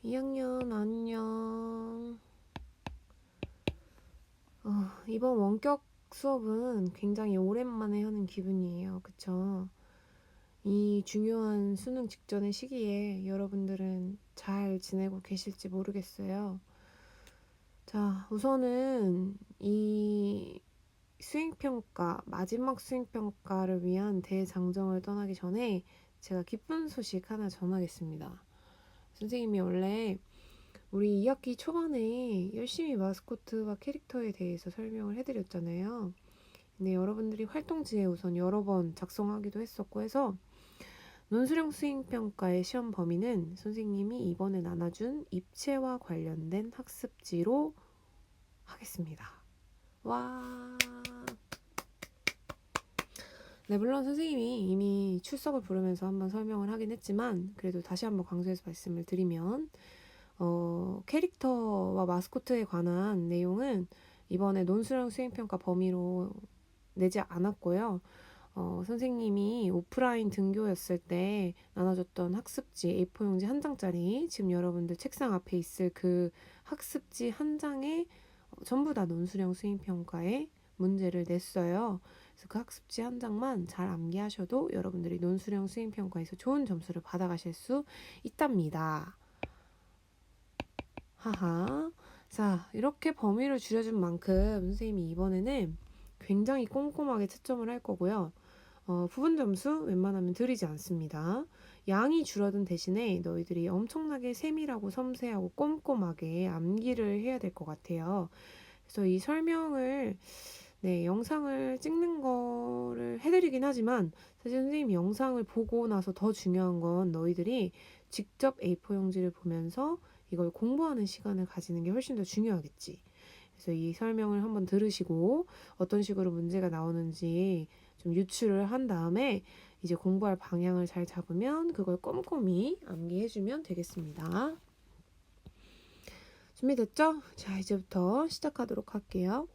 2학년 안녕. 이번 원격 수업은 굉장히 오랜만에 하는 기분이에요. 그쵸? 이 중요한 수능 직전의 시기에 여러분들은 잘 지내고 계실지 모르겠어요. 자, 우선은 이 수행평가, 마지막 수행평가를 위한 대장정을 떠나기 전에 제가 기쁜 소식 하나 전하겠습니다. 선생님이 원래 우리 2학기 초반에 열심히 마스코트와 캐릭터에 대해서 설명을 해드렸잖아요. 근데 여러분들이 활동지에 우선 여러 번 작성하기도 했었고 해서 논술형 수행평가의 시험 범위는 선생님이 이번에 나눠준 입체와 관련된 학습지로 하겠습니다. 와. 네, 물론 선생님이 이미 출석을 부르면서 한번 설명을 하긴 했지만 그래도 다시 한번 강조해서 말씀을 드리면 캐릭터와 마스코트에 관한 내용은 이번에 논술형 수행평가 범위로 내지 않았고요. 선생님이 오프라인 등교였을 때 나눠줬던 학습지 A4 용지 한 장짜리 지금 여러분들 책상 앞에 있을 그 학습지 한 장에 전부 다 논술형 수행평가에 문제를 냈어요. 그래서 그 학습지 한 장만 잘 암기하셔도 여러분들이 논술형 수행평가에서 좋은 점수를 받아가실 수 있답니다. 하하. 자, 이렇게 범위를 줄여준 만큼 선생님이 이번에는 굉장히 꼼꼼하게 채점을 할 거고요. 부분 점수 웬만하면 드리지 않습니다. 양이 줄어든 대신에 너희들이 엄청나게 세밀하고 섬세하고 꼼꼼하게 암기를 해야 될 것 같아요. 그래서 이 설명을 영상을 찍는 거를 해드리긴 하지만 사실 선생님이 영상을 보고 나서 더 중요한 건 너희들이 직접 A4 용지를 보면서 이걸 공부하는 시간을 가지는 게 훨씬 더 중요하겠지. 그래서 이 설명을 한번 들으시고 어떤 식으로 문제가 나오는지 좀 유추를 한 다음에 이제 공부할 방향을 잘 잡으면 그걸 꼼꼼히 암기해주면 되겠습니다. 준비됐죠? 자, 이제부터 시작하도록 할게요.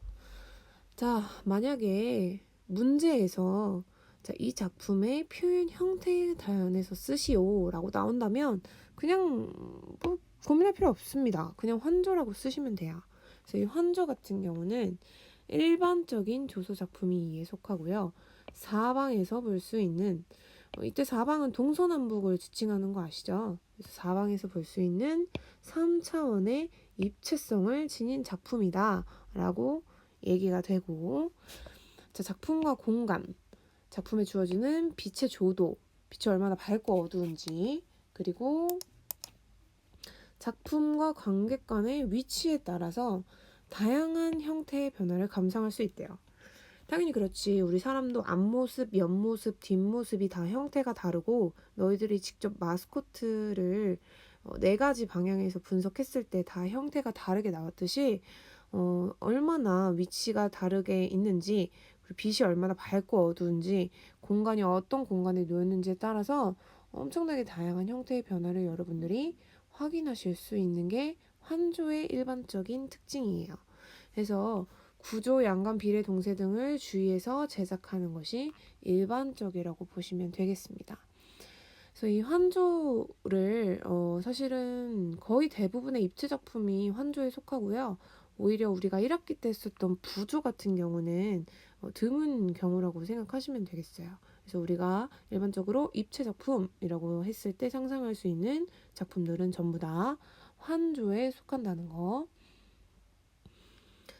자, 만약에 문제에서 자, 이 작품의 표현 형태에 관해서 쓰시오 라고 나온다면 그냥 뭐 고민할 필요 없습니다. 그냥 환조라고 쓰시면 돼요. 그래서 이 환조 같은 경우는 일반적인 조소 작품이 속하고요. 사방에서 볼 수 있는 이때 사방은 동서남북을 지칭하는 거 아시죠? 그래서 사방에서 볼 수 있는 3차원의 입체성을 지닌 작품이다 라고 얘기가 되고, 자, 작품과 공간, 작품에 주어지는 빛의 조도, 빛이 얼마나 밝고 어두운지, 그리고 작품과 관객 간의 위치에 따라서 다양한 형태의 변화를 감상할 수 있대요. 당연히 그렇지. 우리 사람도 앞모습, 옆모습, 뒷모습이 다 형태가 다르고 너희들이 직접 마스코트를 4가지 방향에서 분석했을 때 다 형태가 다르게 나왔듯이 얼마나 위치가 다르게 있는지 그리고 빛이 얼마나 밝고 어두운지 공간이 어떤 공간에 놓였는지에 따라서 엄청나게 다양한 형태의 변화를 여러분들이 확인하실 수 있는 게 환조의 일반적인 특징이에요. 그래서 구조, 양감, 비례, 동세 등을 주의해서 제작하는 것이 일반적이라고 보시면 되겠습니다. 그래서 이 환조를 사실은 거의 대부분의 입체 작품이 환조에 속하고요. 오히려 우리가 1학기 때 썼던 부조 같은 경우는 드문 경우라고 생각하시면 되겠어요. 그래서 우리가 일반적으로 입체 작품이라고 했을 때 상상할 수 있는 작품들은 전부 다 환조에 속한다는 거.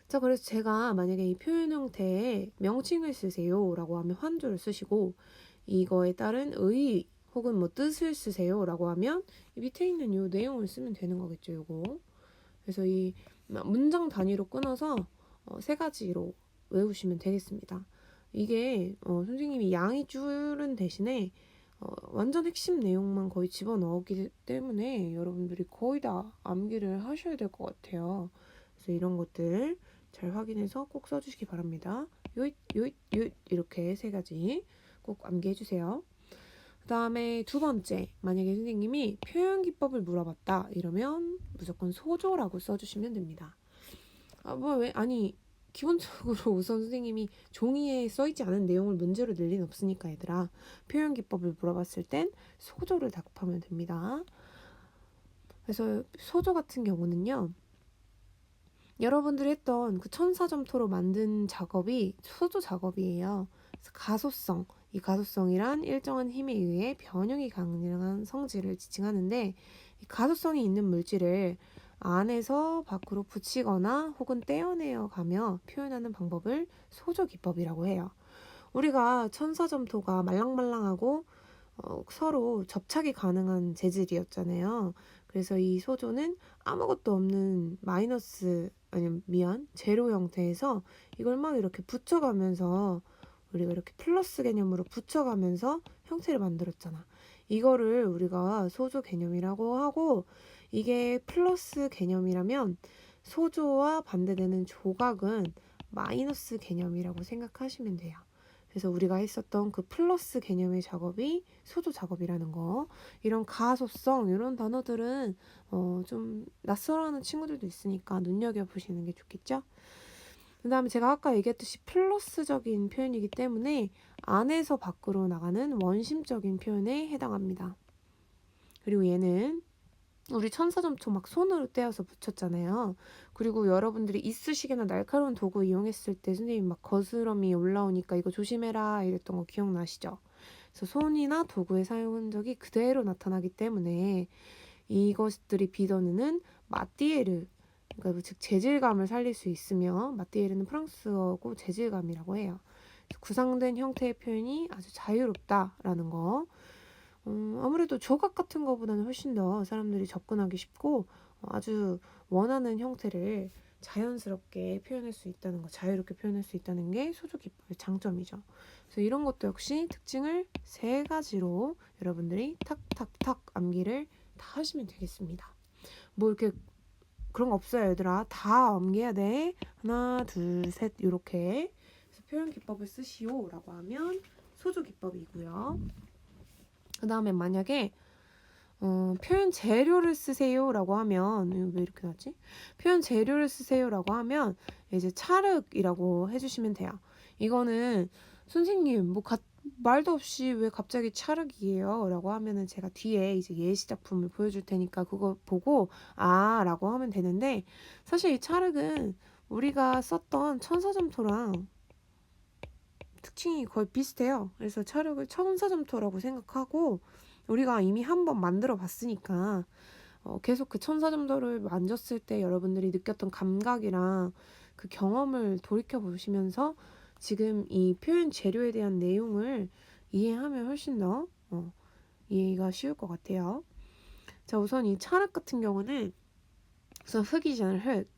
자, 그래서 제가 만약에 이 표현 형태에 명칭을 쓰세요 라고 하면 환조를 쓰시고 이거에 따른 의 혹은 뭐 뜻을 쓰세요 라고 하면 이 밑에 있는 이 내용을 쓰면 되는 거겠죠, 요거. 그래서 이 문장 단위로 끊어서 3가지로 외우시면 되겠습니다. 이게 선생님이 양이 줄은 대신에 완전 핵심 내용만 거의 집어넣었기 때문에 여러분들이 거의 다 암기를 하셔야 될 것 같아요. 그래서 이런 것들 잘 확인해서 꼭 써주시기 바랍니다. 요잇 요잇 요잇 이렇게 3가지 꼭 암기해주세요. 그 다음에 2번째, 만약에 선생님이 표현 기법을 물어봤다 이러면 무조건 소조라고 써주시면 됩니다. 아니 기본적으로 우선 선생님이 종이에 써있지 않은 내용을 문제로 낼 리는 없으니까 얘들아, 표현 기법을 물어봤을 땐 소조를 답하면 됩니다. 그래서 소조 같은 경우는요. 여러분들이 했던 그 천사점토로 만든 작업이 소조 작업이에요. 그래서 가소성, 이 가소성이란 일정한 힘에 의해 변형이 가능한 성질을 지칭하는데 이 가소성이 있는 물질을 안에서 밖으로 붙이거나 혹은 떼어내어 가며 표현하는 방법을 소조 기법이라고 해요. 우리가 천사점토가 말랑말랑하고 서로 접착이 가능한 재질이었잖아요. 그래서 이 소조는 아무것도 없는 마이너스 아니면 미안 제로 형태에서 이걸 막 이렇게 붙여가면서 우리가 이렇게 플러스 개념으로 붙여가면서 형태를 만들었잖아. 이거를 우리가 소조 개념이라고 하고 이게 플러스 개념이라면 소조와 반대되는 조각은 마이너스 개념이라고 생각하시면 돼요. 그래서 우리가 했었던 그 플러스 개념의 작업이 소조 작업이라는 거. 이런 가소성 이런 단어들은 좀 낯설어하는 친구들도 있으니까 눈여겨보시는 게 좋겠죠? 그 다음에 제가 아까 얘기했듯이 플러스적인 표현이기 때문에 안에서 밖으로 나가는 원심적인 표현에 해당합니다. 그리고 얘는 우리 천사점토 막 손으로 떼어서 붙였잖아요. 그리고 여러분들이 이쑤시개나 날카로운 도구 이용했을 때 선생님 막 거스름이 올라오니까 이거 조심해라 이랬던 거 기억나시죠? 그래서 손이나 도구의 사용 흔적이 그대로 나타나기 때문에 이것들이 빚어내는 마띠에르, 그러니까 즉 재질감을 살릴 수 있으며 마띠에르는 프랑스어고 재질감이라고 해요. 구상된 형태의 표현이 아주 자유롭다라는 거. 아무래도 조각 같은 거보다는 훨씬 더 사람들이 접근하기 쉽고 아주 원하는 형태를 자연스럽게 표현할 수 있다는 거, 자유롭게 표현할 수 있다는 게 소조 기법의 장점이죠. 그래서 이런 것도 역시 특징을 3가지로 여러분들이 탁탁탁 암기를 다 하시면 되겠습니다. 뭐 이렇게 그런 거 없어요, 얘들아. 다 암기해야 돼. 하나, 둘, 셋 이렇게. 그래서 표현 기법을 쓰시오라고 하면 소조 기법이고요. 그 다음에 만약에 표현 재료를 쓰세요라고 하면 왜 이렇게 나지? 표현 재료를 쓰세요라고 하면 이제 찰흙이라고 해주시면 돼요. 이거는 선생님 말도 없이 왜 갑자기 찰흙이에요? 라고 하면은 제가 뒤에 이제 예시 작품을 보여줄 테니까 그거 보고 라고 하면 되는데 사실 이 찰흙은 우리가 썼던 천사점토랑 특징이 거의 비슷해요. 그래서 찰흙을 천사점토라고 생각하고 우리가 이미 한번 만들어 봤으니까 계속 그 천사점토를 만졌을 때 여러분들이 느꼈던 감각이랑 그 경험을 돌이켜 보시면서 지금 이 표현 재료에 대한 내용을 이해하면 훨씬 더 이해가 쉬울 것 같아요. 자, 우선 이 찰흙 같은 경우는 우선 흙이잖아요, 흙.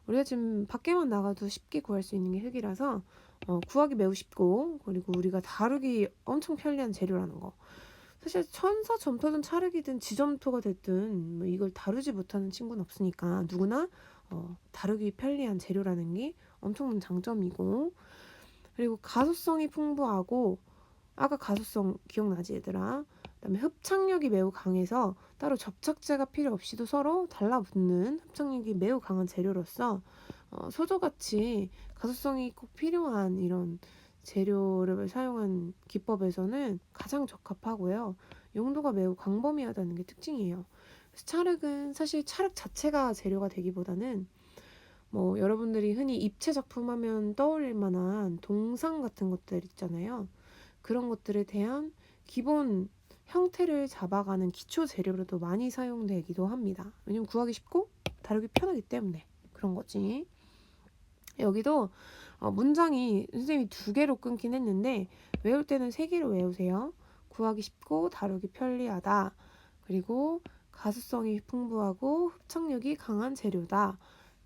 우리가 지금 밖에만 나가도 쉽게 구할 수 있는 게 흙이라서 구하기 매우 쉽고 그리고 우리가 다루기 엄청 편리한 재료라는 거. 사실 천사 점토든 찰흙이든 지점토가 됐든 뭐 이걸 다루지 못하는 친구는 없으니까 누구나 다루기 편리한 재료라는 게 엄청난 장점이고 그리고 가소성이 풍부하고 아까 가소성 기억나지 얘들아? 그다음에 흡착력이 매우 강해서 따로 접착제가 필요 없이도 서로 달라붙는 흡착력이 매우 강한 재료로서 소조같이 가소성이 꼭 필요한 이런 재료를 사용한 기법에서는 가장 적합하고요. 용도가 매우 광범위하다는 게 특징이에요. 그래서 찰흙은 사실 찰흙 자체가 재료가 되기보다는 뭐 여러분들이 흔히 입체 작품 하면 떠올릴 만한 동상 같은 것들 있잖아요. 그런 것들에 대한 기본 형태를 잡아가는 기초 재료로도 많이 사용되기도 합니다. 왜냐면 구하기 쉽고 다루기 편하기 때문에 그런 거지. 여기도 문장이 선생님이 2개로 끊긴 했는데 외울 때는 3개로 외우세요. 구하기 쉽고 다루기 편리하다. 그리고 가수성이 풍부하고 흡착력이 강한 재료다.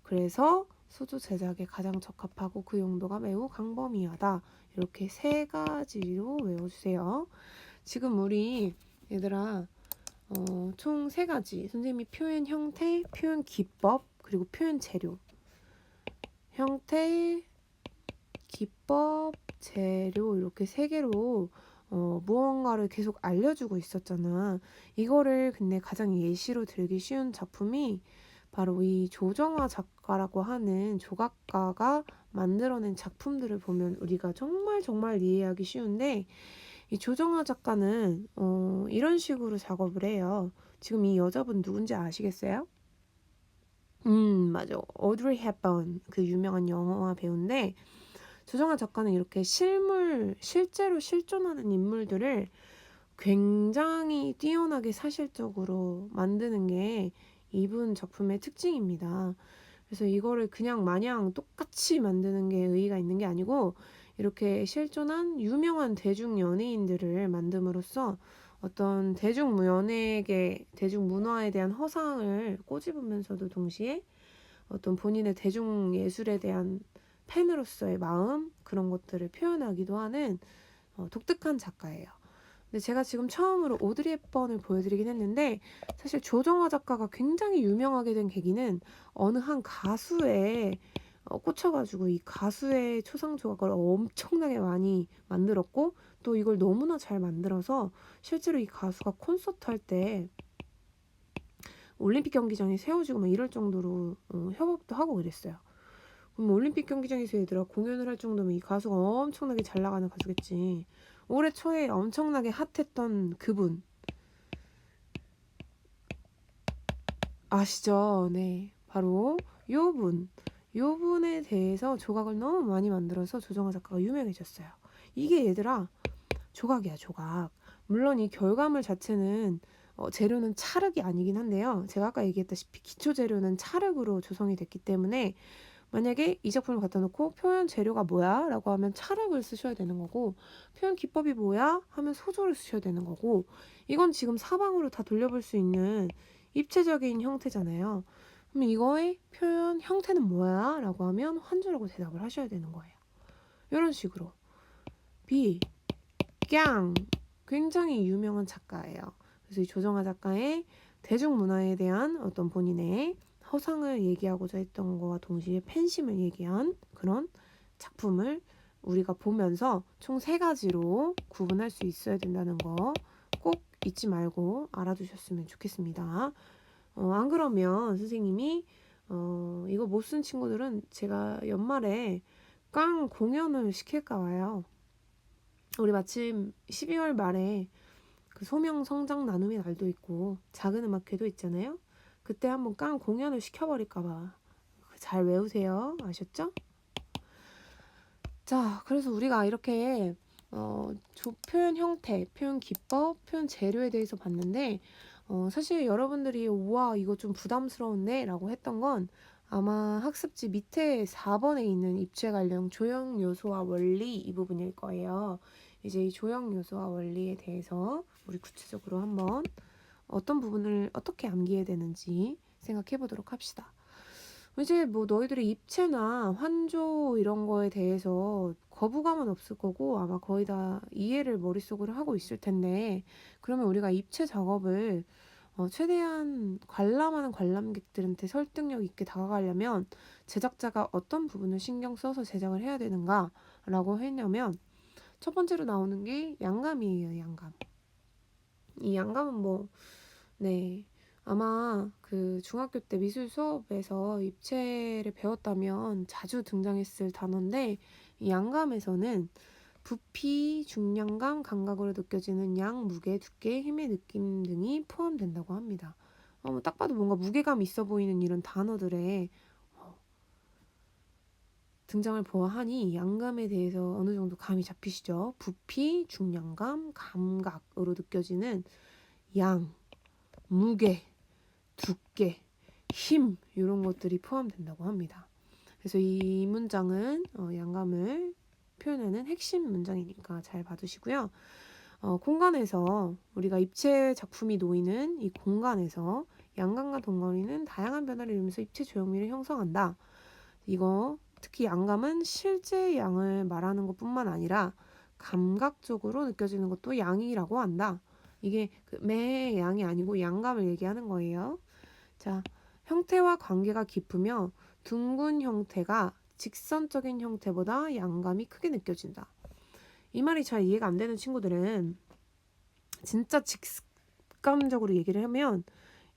그래서 수조 제작에 가장 적합하고 그 용도가 매우 광범위하다. 이렇게 3가지로 외워주세요. 지금 우리 얘들아 총 3가지 선생님이 표현 형태, 표현 기법, 그리고 표현 재료 형태, 기법, 재료 이렇게 3개로 무언가를 계속 알려주고 있었잖아. 이거를 근데 가장 예시로 들기 쉬운 작품이 바로 이 조정화 작가라고 하는 조각가가 만들어낸 작품들을 보면 우리가 정말 이해하기 쉬운데 이 조정화 작가는 이런 식으로 작업을 해요. 지금 이 여자분 누군지 아시겠어요? 맞아. 오드리 헵번, 그 유명한 영화 배우인데, 조정아 작가는 이렇게 실제로 실존하는 인물들을 굉장히 뛰어나게 사실적으로 만드는 게 이분 작품의 특징입니다. 그래서 이거를 그냥 마냥 똑같이 만드는 게 의의가 있는 게 아니고, 이렇게 실존한 유명한 대중 연예인들을 만듦으로써 어떤 대중문화에 대한 허상을 꼬집으면서도 동시에 어떤 본인의 대중예술에 대한 팬으로서의 마음, 그런 것들을 표현하기도 하는 독특한 작가예요. 근데 제가 지금 처음으로 오드리 헵번을 보여드리긴 했는데, 사실 조정아 작가가 굉장히 유명하게 된 계기는 어느 한 가수에 꽂혀가지고 이 가수의 초상 조각을 엄청나게 많이 만들었고, 또 이걸 너무나 잘 만들어서 실제로 이 가수가 콘서트 할 때 올림픽 경기장에 세워지고 막 이럴 정도로 협업도 하고 그랬어요. 그럼 올림픽 경기장에서 얘들아 공연을 할 정도면 이 가수가 엄청나게 잘 나가는 가수겠지. 올해 초에 엄청나게 핫했던 그분 아시죠? 네, 바로 요분에 대해서 조각을 너무 많이 만들어서 조정아 작가가 유명해졌어요. 이게 얘들아 조각이야, 조각. 물론 이 결과물 자체는 재료는 찰흙이 아니긴 한데요. 제가 아까 얘기했다시피 기초 재료는 찰흙으로 조성이 됐기 때문에 만약에 이 작품을 갖다 놓고 표현 재료가 뭐야? 라고 하면 찰흙을 쓰셔야 되는 거고, 표현 기법이 뭐야? 하면 소조를 쓰셔야 되는 거고, 이건 지금 사방으로 다 돌려볼 수 있는 입체적인 형태잖아요. 그럼 이거의 표현 형태는 뭐야? 라고 하면 환주라고 대답을 하셔야 되는 거예요. 이런 식으로 비, 깡, 굉장히 유명한 작가예요. 그래서 이 조정아 작가의 대중문화에 대한 어떤 본인의 허상을 얘기하고자 했던 거와 동시에 팬심을 얘기한 그런 작품을 우리가 보면서 총 3가지로 구분할 수 있어야 된다는 거 꼭 잊지 말고 알아두셨으면 좋겠습니다. 안 그러면 선생님이 이거 못 쓴 친구들은 제가 연말에 깡 공연을 시킬까 봐요. 우리 마침 12월 말에 그 소명 성장 나눔의 날도 있고 작은 음악회도 있잖아요. 그때 한번 깡 공연을 시켜버릴까봐. 잘 외우세요. 아셨죠? 자, 그래서 우리가 이렇게 표현 형태, 표현 기법, 표현 재료에 대해서 봤는데 사실 여러분들이 우와 이거 좀 부담스러운데 라고 했던 건 아마 학습지 밑에 4번에 있는 입체 관련 조형 요소와 원리 이 부분일 거예요. 이제 이 조형 요소와 원리에 대해서 우리 구체적으로 한번 어떤 부분을 어떻게 암기해야 되는지 생각해 보도록 합시다. 이제 뭐 너희들의 입체나 환조 이런 거에 대해서 거부감은 없을 거고 아마 거의 다 이해를 머릿속으로 하고 있을 텐데, 그러면 우리가 입체 작업을 최대한 관람하는 관람객들한테 설득력 있게 다가가려면 제작자가 어떤 부분을 신경 써서 제작을 해야 되는가라고 했냐면, 첫 번째로 나오는 게 양감이에요. 양감. 이 양감은 네, 아마 그 중학교 때 미술 수업에서 입체를 배웠다면 자주 등장했을 단어인데, 이 양감에서는 부피, 중량감, 감각으로 느껴지는 양, 무게, 두께, 힘의 느낌 등이 포함된다고 합니다. 딱 봐도 뭔가 무게감 있어 보이는 이런 단어들에 등장을 보아하니 양감에 대해서 어느 정도 감이 잡히시죠? 부피, 중량감, 감각으로 느껴지는 양, 무게, 두께, 힘 이런 것들이 포함된다고 합니다. 그래서 이 문장은 양감을 표현하는 핵심 문장이니까 잘 봐두시고요. 공간에서 우리가 입체 작품이 놓이는 이 공간에서 양감과 동거리는 다양한 변화를 이루면서 입체 조형미를 형성한다. 이거 특히 양감은 실제 양을 말하는 것뿐만 아니라 감각적으로 느껴지는 것도 양이라고 한다. 이게 매의 양이 아니고 양감을 얘기하는 거예요. 자, 형태와 관계가 깊으며 둥근 형태가 직선적인 형태보다 양감이 크게 느껴진다. 이 말이 잘 이해가 안 되는 친구들은 진짜 직감적으로 얘기를 하면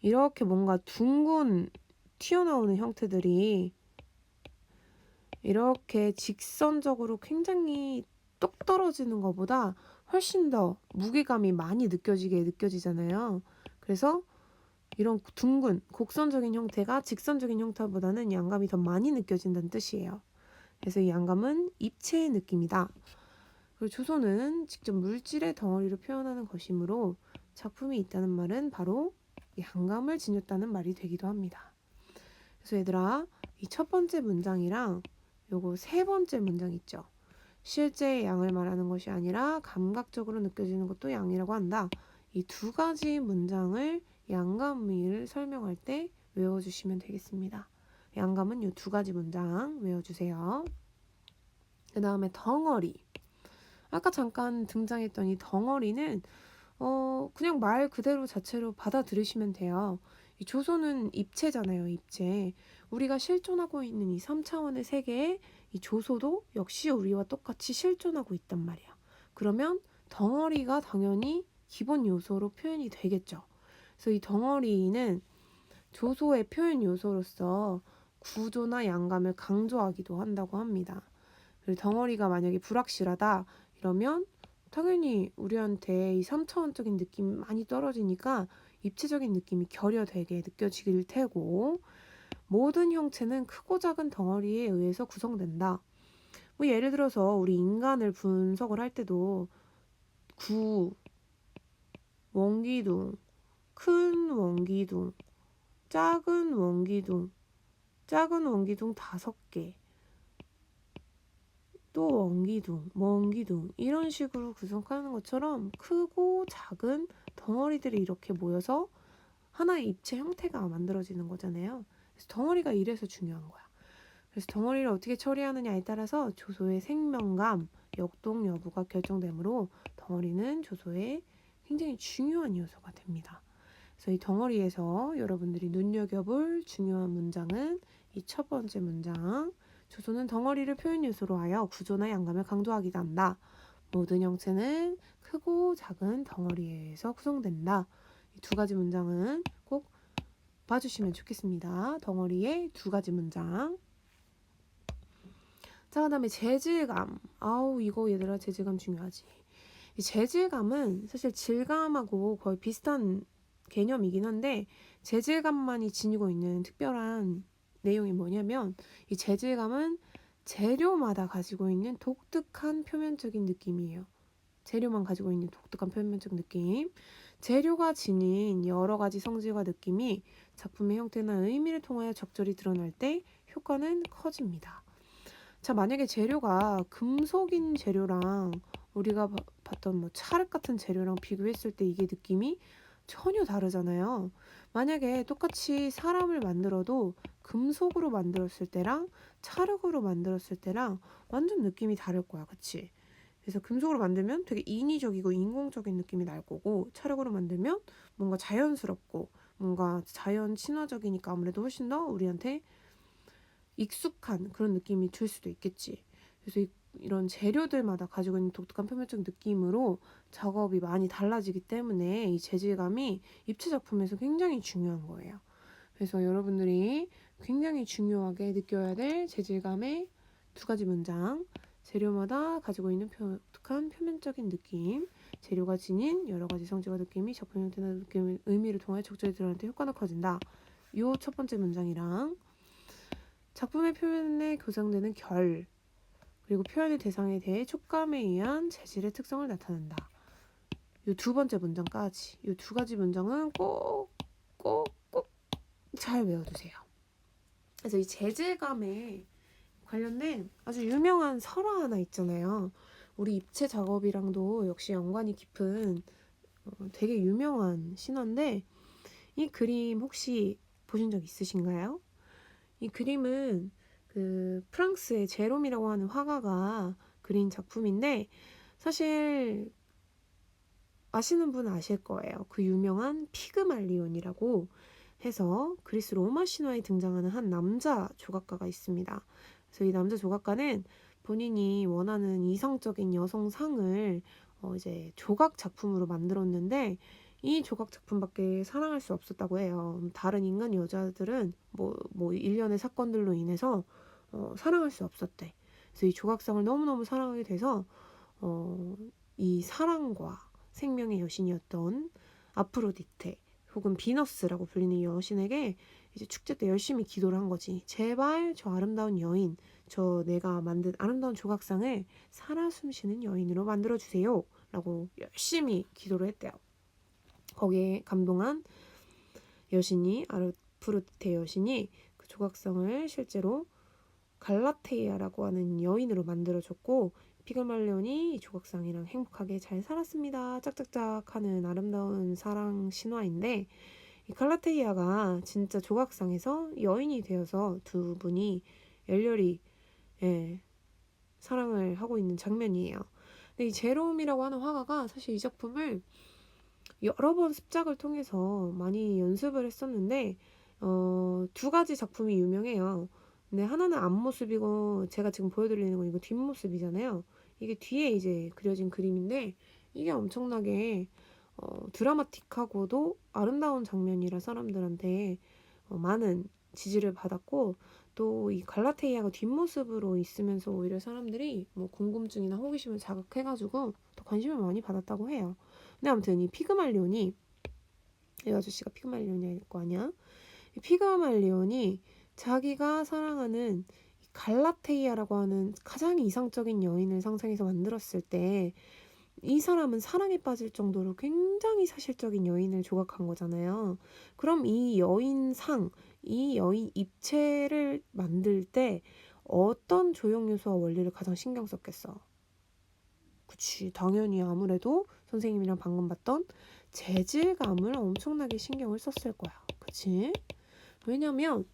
이렇게 뭔가 둥근 튀어나오는 형태들이 이렇게 직선적으로 굉장히 똑 떨어지는 것보다 훨씬 더 무게감이 많이 느껴지잖아요. 그래서 이런 둥근 곡선적인 형태가 직선적인 형태보다는 양감이 더 많이 느껴진다는 뜻이에요. 그래서 이 양감은 입체의 느낌이다. 그리고 조소는 직접 물질의 덩어리로 표현하는 것이므로 작품이 있다는 말은 바로 양감을 지녔다는 말이 되기도 합니다. 그래서 얘들아, 이 첫 번째 문장이랑 요거 세 번째 문장 있죠. 실제의 양을 말하는 것이 아니라 감각적으로 느껴지는 것도 양이라고 한다. 이 두 가지 문장을 양감을 설명할 때 외워주시면 되겠습니다. 양감은 이 두 가지 문장 외워주세요. 그 다음에 덩어리. 아까 잠깐 등장했던 이 덩어리는 그냥 말 그대로 자체로 받아들이시면 돼요. 이 조소는 입체잖아요, 입체. 우리가 실존하고 있는 이 3차원의 세계에 이 조소도 역시 우리와 똑같이 실존하고 있단 말이야. 그러면 덩어리가 당연히 기본 요소로 표현이 되겠죠. 그래서 이 덩어리는 조소의 표현 요소로서 구조나 양감을 강조하기도 한다고 합니다. 그리고 덩어리가 만약에 불확실하다 이러면 당연히 우리한테 이 3차원적인 느낌이 많이 떨어지니까 입체적인 느낌이 결여되게 느껴질 테고, 모든 형체는 크고 작은 덩어리에 의해서 구성된다. 뭐 예를 들어서 우리 인간을 분석을 할 때도 구, 원기둥, 큰 원기둥, 작은 원기둥, 작은 원기둥 5개, 또 원기둥, 먼기둥 이런 식으로 구성하는 것처럼 크고 작은 덩어리들이 이렇게 모여서 하나의 입체 형태가 만들어지는 거잖아요. 그래서 덩어리가 이래서 중요한 거야. 그래서 덩어리를 어떻게 처리하느냐에 따라서 조소의 생명감, 역동 여부가 결정되므로 덩어리는 조소의 굉장히 중요한 요소가 됩니다. 그래서 이 덩어리에서 여러분들이 눈여겨볼 중요한 문장은 이 첫 번째 문장. 조소는 덩어리를 표현 요소로 하여 구조나 양감을 강조하기도 한다. 모든 형체는 크고 작은 덩어리에서 구성된다. 이 두 가지 문장은 꼭 봐주시면 좋겠습니다. 덩어리의 두 가지 문장. 자, 그 다음에 재질감. 아우, 이거 얘들아, 재질감 중요하지. 이 재질감은 사실 질감하고 거의 비슷한 개념이긴 한데, 재질감만이 지니고 있는 특별한 내용이 뭐냐면, 이 재질감은 재료마다 가지고 있는 독특한 표면적인 느낌이에요. 재료만 가지고 있는 독특한 표면적 느낌. 재료가 지닌 여러 가지 성질과 느낌이 작품의 형태나 의미를 통하여 적절히 드러날 때 효과는 커집니다. 자, 만약에 재료가 금속인 재료랑 우리가 봤던 뭐 찰흙 같은 재료랑 비교했을 때 이게 느낌이 전혀 다르잖아요. 만약에 똑같이 사람을 만들어도 금속으로 만들었을 때랑 찰흙으로 만들었을 때랑 완전 느낌이 다를 거야, 그치? 그래서 금속으로 만들면 되게 인위적이고 인공적인 느낌이 날 거고, 찰흙으로 만들면 뭔가 자연스럽고 뭔가 자연 친화적이니까 아무래도 훨씬 더 우리한테 익숙한 그런 느낌이 들 수도 있겠지. 그래서 이런 재료들마다 가지고 있는 독특한 표면적 느낌으로 작업이 많이 달라지기 때문에 이 재질감이 입체 작품에서 굉장히 중요한 거예요. 그래서 여러분들이 굉장히 중요하게 느껴야 될 재질감의 두 가지 문장. 재료마다 가지고 있는 독특한 표면적인 느낌, 재료가 지닌 여러 가지 성질과 느낌이 작품 형태나 느낌, 의미를 통해 적절히 드러날 때 효과가 커진다. 요 첫 번째 문장이랑 작품의 표현에 교정되는 결, 그리고 표현의 대상에 대해 촉감에 의한 재질의 특성을 나타낸다. 이 두 번째 문장까지, 이 두 가지 문장은 꼭 잘 외워두세요. 그래서 이 재질감에 관련된 아주 유명한 설화 하나 있잖아요. 우리 입체 작업이랑도 역시 연관이 깊은 되게 유명한 신화인데, 이 그림 혹시 보신 적 있으신가요? 이 그림은 그 프랑스의 제롬이라고 하는 화가가 그린 작품인데, 사실 아시는 분은 아실 거예요. 그 유명한 피그말리온이라고 해서 그리스 로마 신화에 등장하는 한 남자 조각가가 있습니다. 그래서 이 남자 조각가는 본인이 원하는 이성적인 여성상을 이제 조각 작품으로 만들었는데, 이 조각 작품밖에 사랑할 수 없었다고 해요. 다른 인간 여자들은 뭐 일련의 사건들로 인해서 사랑할 수 없었대. 그래서 이 조각상을 너무너무 사랑하게 돼서 이 사랑과 생명의 여신이었던 아프로디테, 혹은 비너스라고 불리는 여신에게 이제 축제 때 열심히 기도를 한 거지. 제발 저 아름다운 여인, 저 내가 만든 아름다운 조각상을 살아 숨쉬는 여인으로 만들어주세요. 라고 열심히 기도를 했대요. 거기에 감동한 여신이, 아르프르테 여신이 그 조각상을 실제로 갈라테이아라고 하는 여인으로 만들어줬고, 피그말리온이 이 조각상이랑 행복하게 잘 살았습니다. 짝짝짝 하는 아름다운 사랑 신화인데, 이 갈라테이아가 진짜 조각상에서 여인이 되어서 두 분이 열렬히 예, 사랑을 하고 있는 장면이에요. 근데 이 제롬이라고 하는 화가가 사실 이 작품을 여러 번 습작을 통해서 많이 연습을 했었는데 두 가지 작품이 유명해요. 근데 하나는 앞모습이고 제가 지금 보여드리는 건 이거 뒷모습이잖아요. 이게 뒤에 이제 그려진 그림인데 이게 엄청나게 드라마틱하고도 아름다운 장면이라 사람들한테 많은 지지를 받았고, 또 이 갈라테이아가 뒷모습으로 있으면서 오히려 사람들이 뭐 궁금증이나 호기심을 자극해가지고 더 관심을 많이 받았다고 해요. 근데 아무튼 이 피그말리온이, 이 아저씨가 피그말리온일 거 아니야? 이 피그말리온이 자기가 사랑하는 이 갈라테이아라고 하는 가장 이상적인 여인을 상상해서 만들었을 때 이 사람은 사랑에 빠질 정도로 굉장히 사실적인 여인을 조각한 거잖아요. 그럼 이 여인상, 이 여인 입체를 만들 때 어떤 조형 요소와 원리를 가장 신경 썼겠어? 그치, 당연히 아무래도 선생님이랑 방금 봤던 재질감을 엄청나게 신경을 썼을 거야. 그치? 왜냐면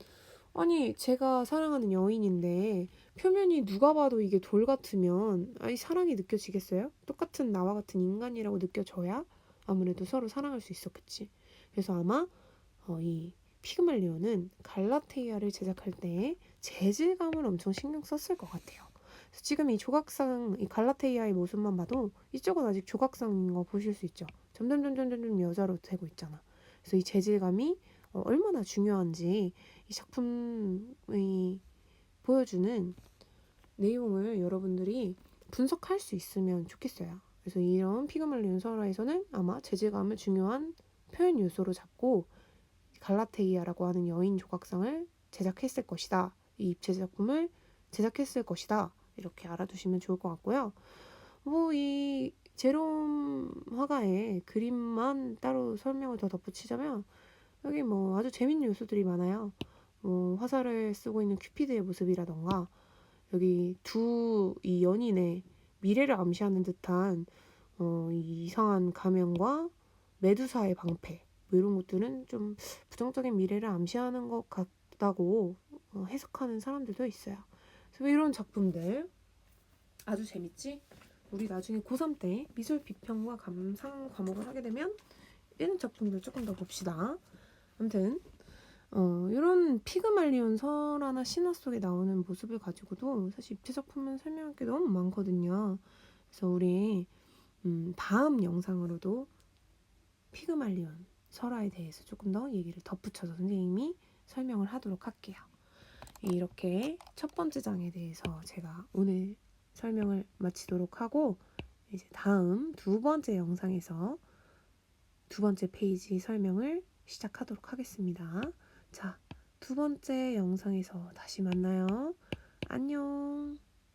아니 제가 사랑하는 여인인데 표면이 누가 봐도 이게 돌 같으면 아니 사랑이 느껴지겠어요? 똑같은 나와 같은 인간이라고 느껴져야 아무래도 서로 사랑할 수 있었겠지. 그래서 아마 이 피그말리온은 갈라테이아를 제작할 때 재질감을 엄청 신경 썼을 것 같아요. 그래서 지금 이 조각상, 이 갈라테이아의 모습만 봐도 이쪽은 아직 조각상인 거 보실 수 있죠. 점점 여자로 되고 있잖아. 그래서 이 재질감이 얼마나 중요한지 이 작품이 보여주는 내용을 여러분들이 분석할 수 있으면 좋겠어요. 그래서 이런 피그말리온 설화에서는 아마 재질감을 중요한 표현 요소로 잡고 갈라테이아라고 하는 여인 조각상을 제작했을 것이다. 이 입체 작품을 제작했을 것이다. 이렇게 알아두시면 좋을 것 같고요. 뭐 이 제롬 화가의 그림만 따로 설명을 더 덧붙이자면 여기 뭐 아주 재밌는 요소들이 많아요. 뭐 화살을 쓰고 있는 큐피드의 모습이라던가 여기 두 이 연인의 미래를 암시하는 듯한 이 이상한 가면과 메두사의 방패 뭐 이런 것들은 좀 부정적인 미래를 암시하는 것 같다고 해석하는 사람들도 있어요. 그래서 이런 작품들 아주 재밌지? 우리 나중에 고3 때 미술 비평과 감상 과목을 하게 되면 이런 작품들 조금 더 봅시다. 아무튼 이런 피그말리온 설화나 신화 속에 나오는 모습을 가지고도 사실 입체 작품은 설명할 게 너무 많거든요. 그래서 우리 다음 영상으로도 피그말리온 설화에 대해서 조금 더 얘기를 덧붙여서 선생님이 설명을 하도록 할게요. 이렇게 첫 번째 장에 대해서 제가 오늘 설명을 마치도록 하고 이제 다음 두 번째 영상에서 두 번째 페이지 설명을 시작하도록 하겠습니다. 자, 두 번째 영상에서 다시 만나요. 안녕.